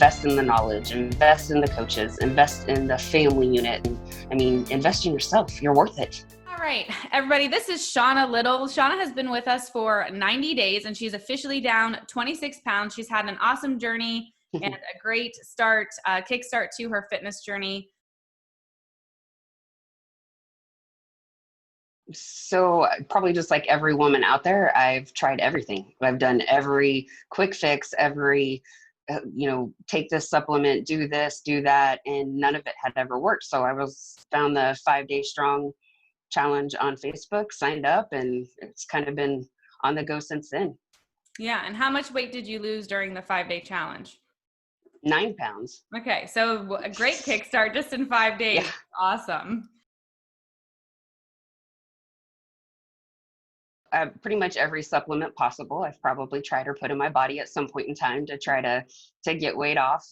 invest in the knowledge, invest in the coaches, invest in the family unit. And, I mean, invest in yourself. You're worth it. All right, everybody, this is Shauna Little. Shauna has been with us for 90 days and she's officially down 26 pounds. She's had an awesome journey and a great kickstart to her fitness journey. So probably just like every woman out there, I've tried everything. I've done every quick fix, every take this supplement, do this, do that, and none of it had ever worked. So I found the 5-day strong challenge on Facebook, signed up, and it's kind of been on the go since then. Yeah. And how much weight did you lose during the 5-day challenge? 9 pounds. Okay. So a great kickstart just in 5 days. Yeah. Awesome. Pretty much every supplement possible I've probably tried or put in my body at some point in time to try to get weight off.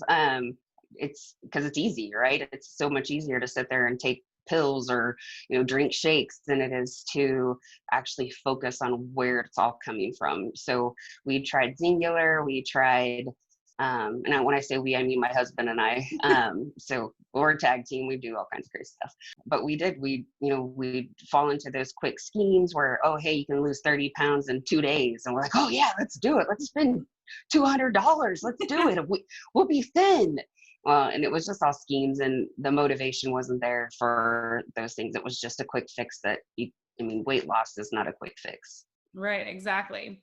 It's because it's easy, right? It's so much easier to sit there and take pills or drink shakes than it is to actually focus on where it's all coming from. So we tried Singular, we tried and when I say we, I mean my husband and I. So we're a tag team. We do all kinds of crazy stuff. But we'd fall into those quick schemes where, oh, hey, you can lose 30 pounds in 2 days. And we're like, oh, yeah, let's do it. Let's spend $200. Let's do it. We'll be thin. And it was just all schemes, and the motivation wasn't there for those things. It was just a quick fix weight loss is not a quick fix. Right, exactly.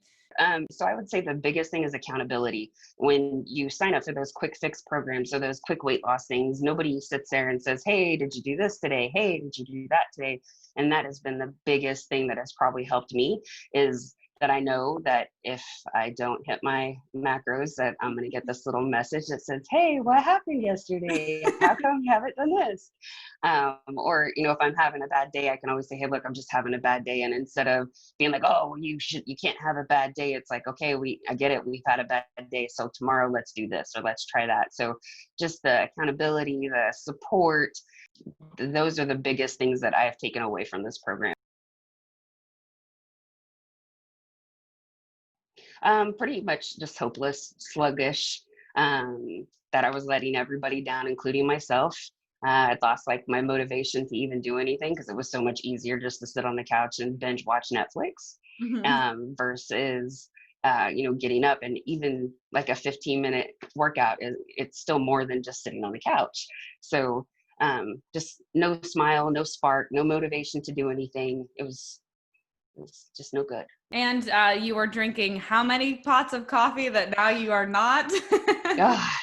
So I would say the biggest thing is accountability. When you sign up for those quick fix programs or those quick weight loss things, nobody sits there and says, hey, did you do this today? Hey, did you do that today? And that has been the biggest thing that has probably helped me, is that I know that if I don't hit my macros, that I'm going to get this little message that says, hey, what happened yesterday? How come you haven't done this? Or, if I'm having a bad day, I can always say, hey, look, I'm just having a bad day. And instead of being like, oh, well, you can't have a bad day, it's like, okay, I get it. We've had a bad day. So tomorrow let's do this, or let's try that. So just the accountability, the support, those are the biggest things that I have taken away from this program. Pretty much just hopeless, sluggish, that I was letting everybody down, including myself. I'd lost my motivation to even do anything because it was so much easier just to sit on the couch and binge watch Netflix, versus, getting up. And even like a 15-minute workout, it's still more than just sitting on the couch. So just no smile, no spark, no motivation to do anything. It was just no good. And you were drinking how many pots of coffee that now you are not?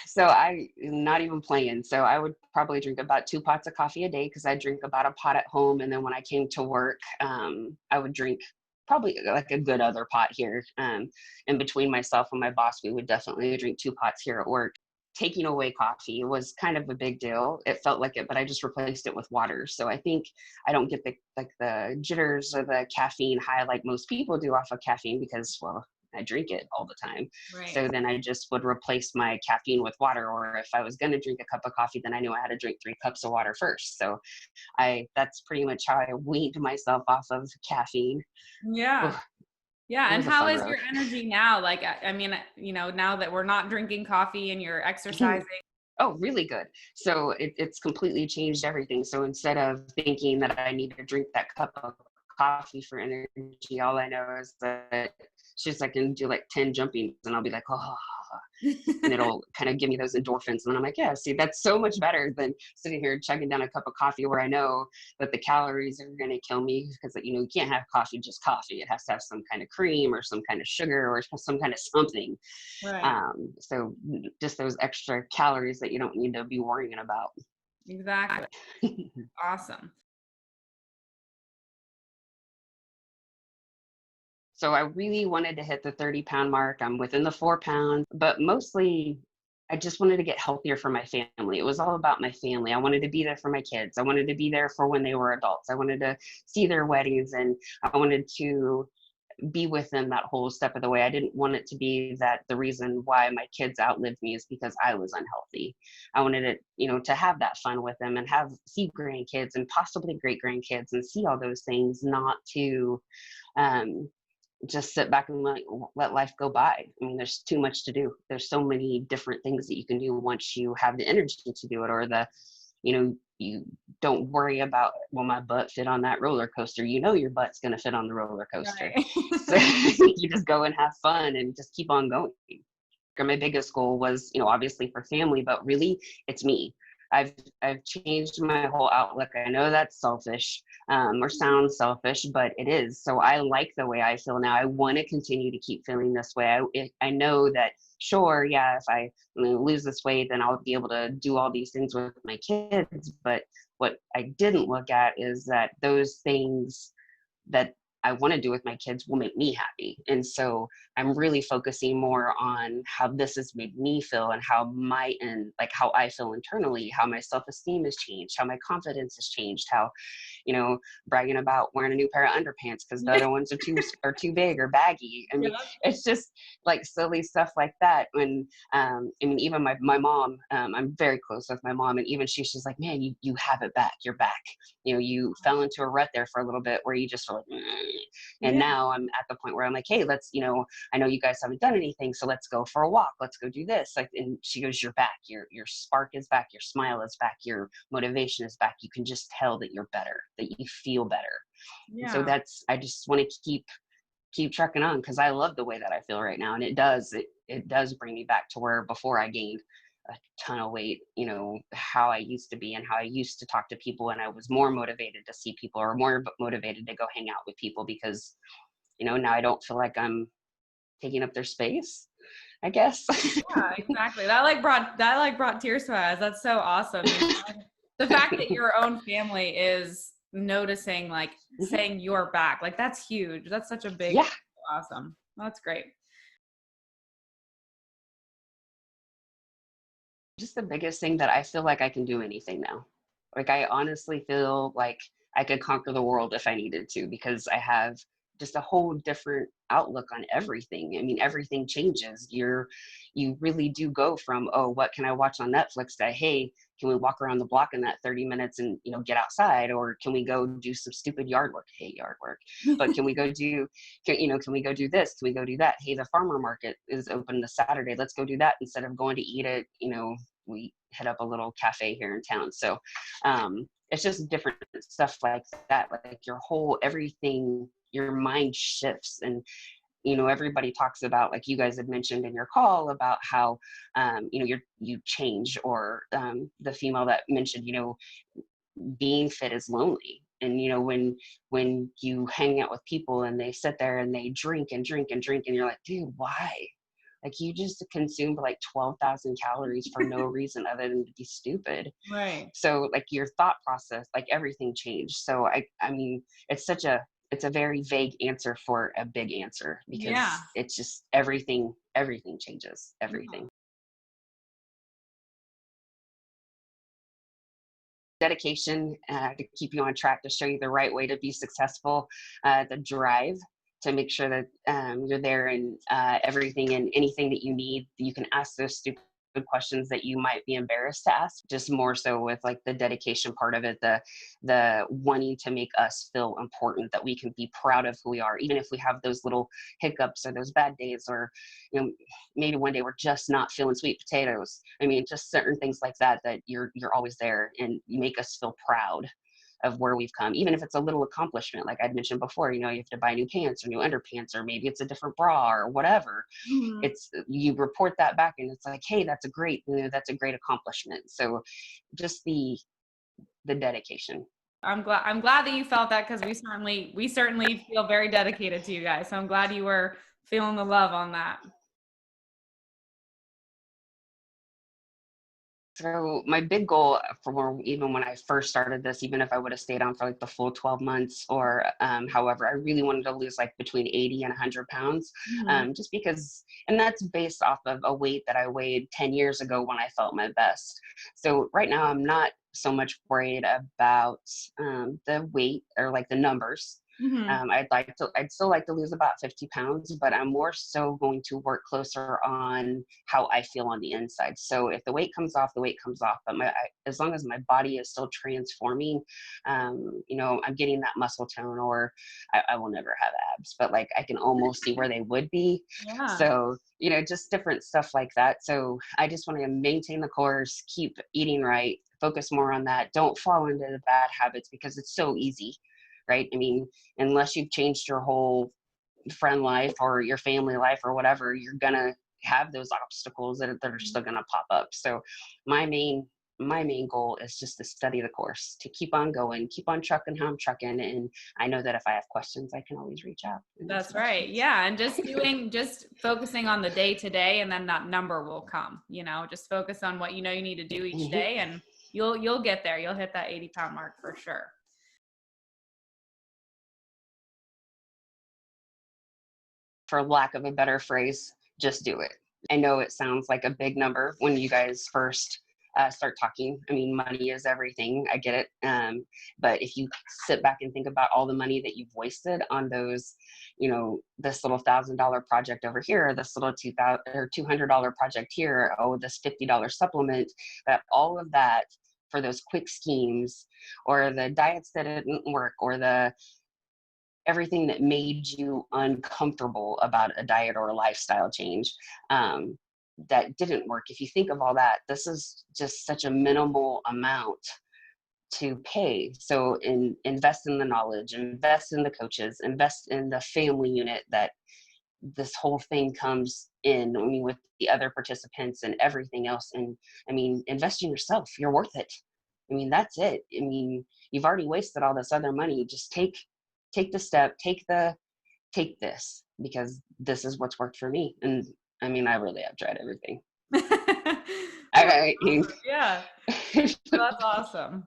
So I'm not even playing. So I would probably drink about 2 pots of coffee a day, because I drink about a pot at home. And then when I came to work, I would drink probably like a good other pot here. In between myself and my boss, we would definitely drink 2 pots here at work. Taking away coffee was kind of a big deal. It felt like it, but I just replaced it with water. So I think I don't get the jitters or the caffeine high like most people do off of caffeine, because, well, I drink it all the time. Right. So then I just would replace my caffeine with water. Or if I was going to drink a cup of coffee, then I knew I had to drink 3 cups of water first. So that's pretty much how I weaned myself off of caffeine. Yeah. Oof. Yeah. It And was a how fun is road. your energy now? Like, I mean, now that we're not drinking coffee and you're exercising. Oh, really good. So it's completely changed everything. So instead of thinking that I need to drink that cup of coffee for energy, all I know is that I can do like 10 jumping, and I'll be like, oh, and it'll kind of give me those endorphins. And I'm like, yeah, see, that's so much better than sitting here chugging down a cup of coffee where I know that the calories are going to kill me, because, you can't have coffee, just coffee. It has to have some kind of cream or some kind of sugar or some kind of something. Right. So just those extra calories that you don't need to be worrying about. Exactly. Awesome. So I really wanted to hit the 30-pound mark. I'm within the 4 pounds, but mostly I just wanted to get healthier for my family. It was all about my family. I wanted to be there for my kids. I wanted to be there for when they were adults. I wanted to see their weddings, and I wanted to be with them that whole step of the way. I didn't want it to be that the reason why my kids outlived me is because I was unhealthy. I wanted it, to have that fun with them and see grandkids and possibly great grandkids and see all those things, not to, just sit back and let life go by. I mean, there's too much to do. There's so many different things that you can do once you have the energy to do it, or you don't worry about, will my butt fit on that roller coaster? Your butt's going to fit on the roller coaster. Right. So you just go and have fun and just keep on going. My biggest goal was, obviously for family, but really it's me. I've changed my whole outlook. I know that's selfish, or sounds selfish, but it is. So I like the way I feel now. I want to continue to keep feeling this way. I know that, sure, yeah, if I lose this weight, then I'll be able to do all these things with my kids. But what I didn't look at is that those things that I want to do with my kids will make me happy. And so I'm really focusing more on how this has made me feel, and how how I feel internally, how my self-esteem has changed, how my confidence has changed, how, bragging about wearing a new pair of underpants because the other ones are too big or baggy. I mean, it's just like silly stuff like that. When, even my mom, I'm very close with my mom, and even she's like, man, you have it back. You're back. You fell into a rut there for a little bit where you just feel like, and now I'm at the point where I'm like, hey, let's, I know you guys haven't done anything, so let's go for a walk. Let's go do this. Like, and she goes, you're back. Your spark is back. Your smile is back. Your motivation is back. You can just tell that you're better, that you feel better. Yeah. So I just want to keep trucking on, because I love the way that I feel right now. And it does bring me back to where before I gained a ton of weight, how I used to be and how I used to talk to people, and I was more motivated to see people, or more motivated to go hang out with people, because now I don't feel like I'm taking up their space, I guess. Yeah, exactly. That brought tears to my eyes. That's so awesome. The fact that your own family is noticing, like, saying you're back, like, that's huge. That's such a big, awesome. That's great. Just the biggest thing that I feel like I can do anything now. Like, I honestly feel like I could conquer the world if I needed to, because I have just a whole different outlook on everything. I mean, everything changes. You really do go from, oh, what can I watch on Netflix, to, hey, can we walk around the block in that 30 minutes and, get outside? Or can we go do some stupid yard work? Hey, yard work. But can we go do this? Can we go do that? Hey, the farmer market is open this Saturday. Let's go do that instead of going to eat at, we hit up a little cafe here in town. So it's just different stuff like that. Like everything, your mind shifts. And everybody talks about, like you guys had mentioned in your call, about how you change, or the female that mentioned, being fit is lonely. And when you hang out with people and they sit there and they drink and drink and drink, and you're like, dude, why? Like, you just consumed like 12,000 calories for no reason other than to be stupid. Right. So like your thought process, like everything changed. So I mean, it's a very vague answer for a big answer, because it's just everything changes, everything. Dedication to keep you on track, to show you the right way to be successful, the drive to make sure that you're there, and everything and anything that you need, you can ask those stupid questions that you might be embarrassed to ask. Just more so with like the dedication part of it, the wanting to make us feel important, that we can be proud of who we are, even if we have those little hiccups or those bad days, or maybe one day we're just not feeling sweet potatoes. I mean, just certain things like that you're always there, and you make us feel proud of where we've come, even if it's a little accomplishment. Like I'd mentioned before, you have to buy new pants or new underpants, or maybe it's a different bra or whatever. You report that back, and it's like, hey, that's a great accomplishment. So just the dedication. I'm glad that you felt that, because we certainly feel very dedicated to you guys. So I'm glad you were feeling the love on that. So my big goal even when I first started this, even if I would have stayed on for like the full 12 months, or however, I really wanted to lose like between 80 and 100 pounds, just because, and that's based off of a weight that I weighed 10 years ago when I felt my best. So right now I'm not so much worried about the weight or like the numbers. Mm-hmm. I'd still like to lose about 50 pounds, but I'm more so going to work closer on how I feel on the inside. So if the weight comes off, the weight comes off, but as long as my body is still transforming, I'm getting that muscle tone, or I will never have abs, but like I can almost see where they would be. Yeah. So, just different stuff like that. So I just want to maintain the course, keep eating right, focus more on that. Don't fall into the bad habits because it's so easy, right? I mean, unless you've changed your whole friend life or your family life or whatever, you're going to have those obstacles that are still going to pop up. So my main goal is just to study the course, to keep on going, keep on trucking how I'm trucking. And I know that if I have questions, I can always reach out. That's right. Yeah. And just focusing on the day to day, and then that number will come, just focus on what you need to do each day, and you'll get there. You'll hit that 80-pound mark for sure. For lack of a better phrase, just do it. I know it sounds like a big number when you guys first start talking. I mean, money is everything. I get it. But if you sit back and think about all the money that you've wasted on those, this little $1,000 project over here, this little $200 project here, this $50 supplement, that all of that for those quick schemes, or the diets that didn't work, or the everything that made you uncomfortable about a diet or a lifestyle change that didn't work. If you think of all that, this is just such a minimal amount to pay. So invest in the knowledge, invest in the coaches, invest in the family unit that this whole thing comes in. I mean, with the other participants and everything else. And I mean, invest in yourself. You're worth it. I mean, that's it. I mean, you've already wasted all this other money. Just take the step, take this, because this is what's worked for me. And I mean, I really have tried everything. Yeah. That's awesome.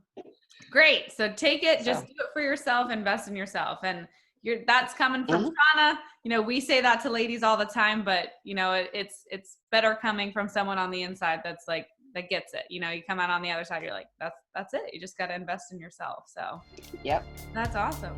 Great. So take it, just do it for yourself, invest in yourself. And that's coming from Shauna. We say that to ladies all the time, but it's better coming from someone on the inside that's like, that gets it. You come out on the other side, you're like, that's it. You just got to invest in yourself. So yep. That's awesome.